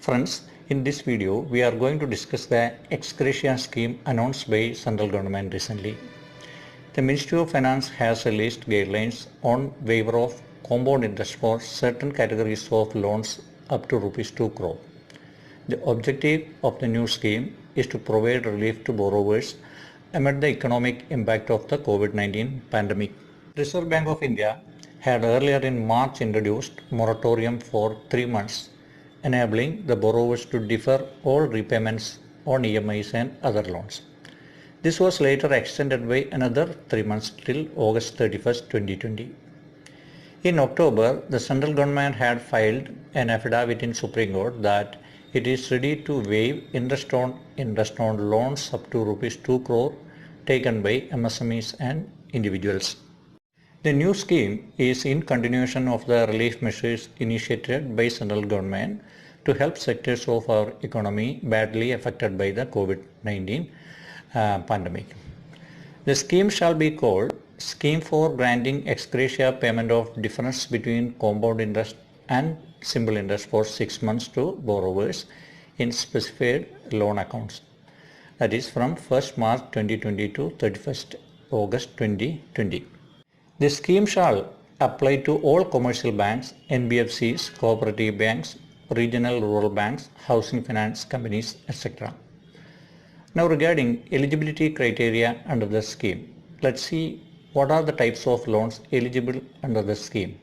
Friends, in this video we are going to discuss the ex gratia scheme announced by central government recently. The Ministry of Finance has released guidelines on waiver of compound interest for certain categories of loans up to Rs 2 crore. The objective of the new scheme is to provide relief to borrowers amid the economic impact of the COVID-19 pandemic. Reserve Bank of India had earlier in March introduced moratorium for 3 months, enabling the borrowers to defer all repayments on EMIs and other loans. This was later extended by another 3 months till August 31st, 2020. In October, the central government had filed an affidavit in Supreme Court that it is ready to waive interest on loans up to Rs 2 crore taken by MSMEs and individuals. The new scheme is in continuation of the relief measures initiated by central government to help sectors of our economy badly affected by the COVID-19 pandemic. The scheme shall be called Scheme for Granting Ex Gratia Payment of Difference between Compound Interest and Simple Interest for 6 months to borrowers in specified loan accounts. That is from 1st March 2020 to 31st August 2020. The scheme shall apply to all commercial banks, NBFCs, cooperative banks, regional rural banks, housing finance companies, etc. Now regarding eligibility criteria under the scheme, let's see what are the types of loans eligible under the scheme.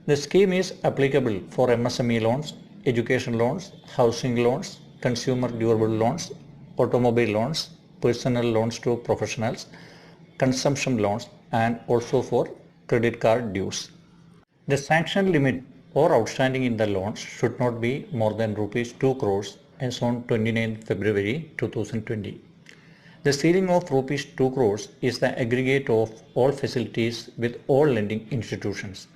The scheme is applicable for MSME loans, education loans, housing loans, consumer durable loans, automobile loans, personal loans to professionals, consumption loans, and also for credit card dues. The sanction limit or outstanding in the loans should not be more than Rs 2 crores as on 29 February 2020. The ceiling of Rs 2 crores is the aggregate of all facilities with all lending institutions.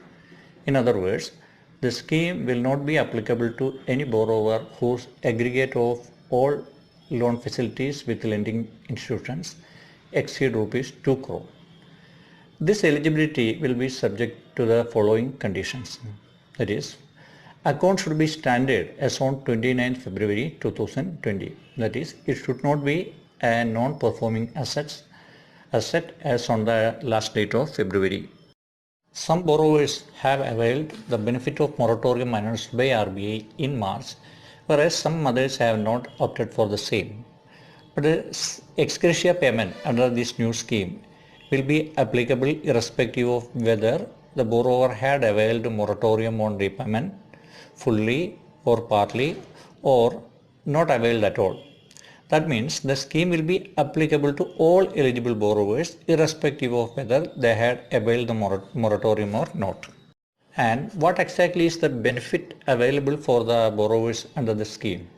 In other words, the scheme will not be applicable to any borrower whose aggregate of all loan facilities with lending institutions exceed Rs 2 crore. This eligibility will be subject to the following conditions. That is, account should be standard as on 29 February 2020. That is, it should not be a non-performing asset as on the last date of February. Some borrowers have availed the benefit of moratorium announced by RBI in March, whereas some others have not opted for the same. But the ex gratia payment under this new scheme will be applicable irrespective of whether the borrower had availed moratorium on repayment fully or partly or not availed at all. That means the scheme will be applicable to all eligible borrowers irrespective of whether they had availed the moratorium or not. And what exactly is the benefit available for the borrowers under the scheme?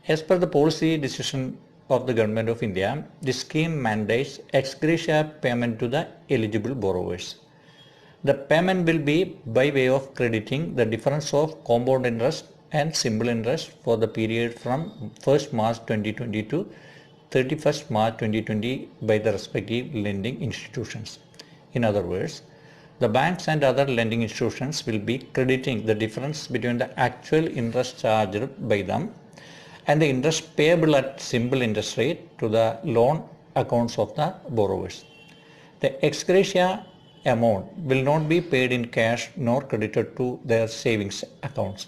As per the policy decision of the Government of India, this scheme mandates ex gratia payment to the eligible borrowers. The payment will be by way of crediting the difference of compound interest and simple interest for the period from 1st March 2020 to 31st March 2020 by the respective lending institutions. In other words, the banks and other lending institutions will be crediting the difference between the actual interest charged by them and the interest payable at simple interest rate to the loan accounts of the borrowers. The ex gratia amount will not be paid in cash nor credited to their savings accounts,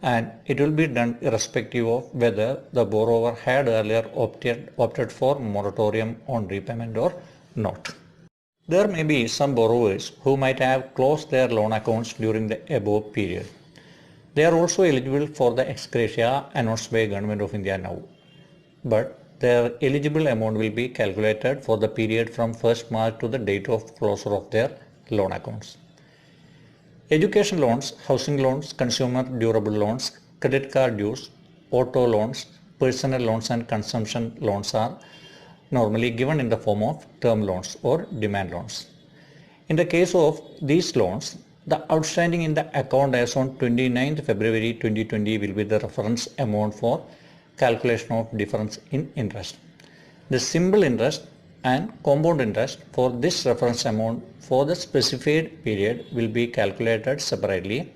and it will be done irrespective of whether the borrower had earlier opted for moratorium on repayment or not. There may be some borrowers who might have closed their loan accounts during the above period. They are also eligible for the ex gratia announced by Government of India now, but their eligible amount will be calculated for the period from 1st March to the date of closure of their loan accounts. Education loans, housing loans, consumer durable loans, credit card dues, auto loans, personal loans and consumption loans are normally given in the form of term loans or demand loans. In the case of these loans, the outstanding in the account as on 29th February 2020 will be the reference amount for calculation of difference in interest. The simple interest and compound interest for this reference amount for the specified period will be calculated separately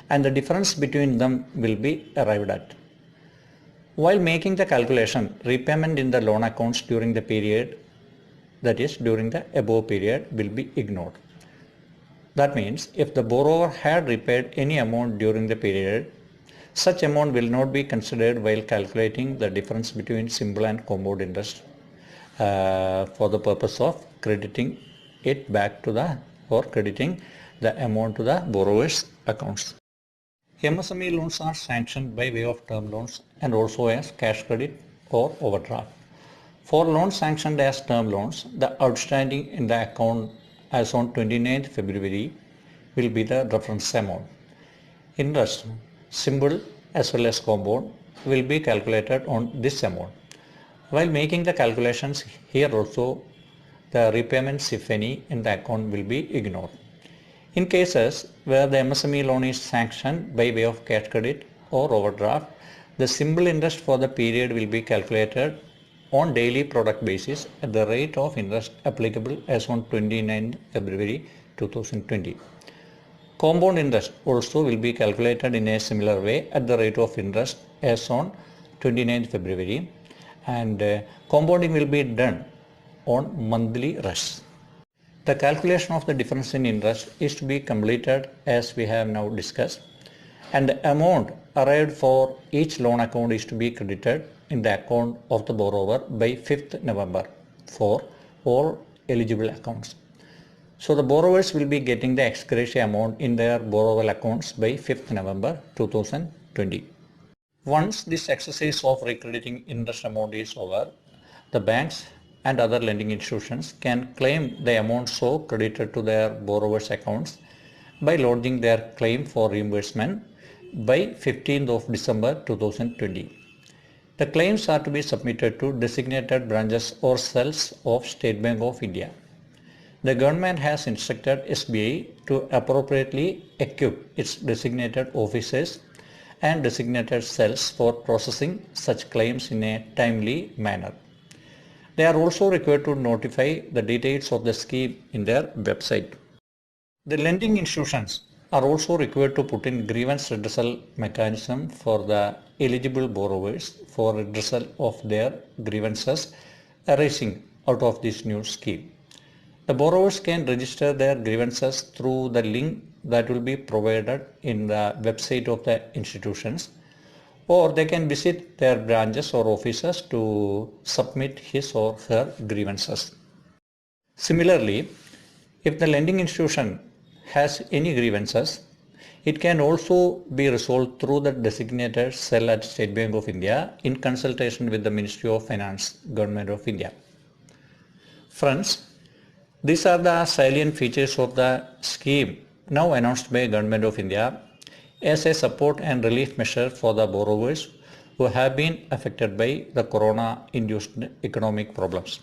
and the difference between them will be arrived at. While making the calculation, repayment in the loan accounts during the period, that is during the above period, will be ignored. That means if the borrower had repaid any amount during the period, such amount will not be considered while calculating the difference between simple and compound interest for the purpose of crediting it back to the or crediting the amount to the borrower's accounts. MSME loans are sanctioned by way of term loans and also as cash credit or overdraft. For loans sanctioned as term loans, the outstanding in the account as on 29th February will be the reference amount. Interest, simple as well as compound, will be calculated on this amount. While making the calculations, here also the repayments, if any, in the account will be ignored. In cases where the MSME loan is sanctioned by way of cash credit or overdraft, the simple interest for the period will be calculated on daily product basis at the rate of interest applicable as on 29 February 2020. Compound interest also will be calculated in a similar way at the rate of interest as on 29 February, and compounding will be done on monthly rush. The calculation of the difference in interest is to be completed as we have now discussed, and the amount arrived for each loan account is to be credited in the account of the borrower by 5th November for all eligible accounts. So the borrowers will be getting the ex gratia amount in their borrower accounts by 5th November 2020. Once this exercise of recrediting interest amount is over, the banks and other lending institutions can claim the amount so credited to their borrowers' accounts by lodging their claim for reimbursement by 15th of December 2020. The claims are to be submitted to designated branches or cells of State Bank of India. The government has instructed SBI to appropriately equip its designated offices and designated cells for processing such claims in a timely manner. They are also required to notify the details of the scheme in their website. The lending institutions are also required to put in grievance redressal mechanism for the eligible borrowers for redressal of their grievances arising out of this new scheme. The borrowers can register their grievances through the link that will be provided in the website of the institutions, or they can visit their branches or offices to submit his or her grievances. Similarly, if the lending institution has any grievances, it can also be resolved through the designated cell at State Bank of India in consultation with the Ministry of Finance, Government of India. Friends, these are the salient features of the scheme now announced by Government of India as a support and relief measure for the borrowers who have been affected by the corona-induced economic problems.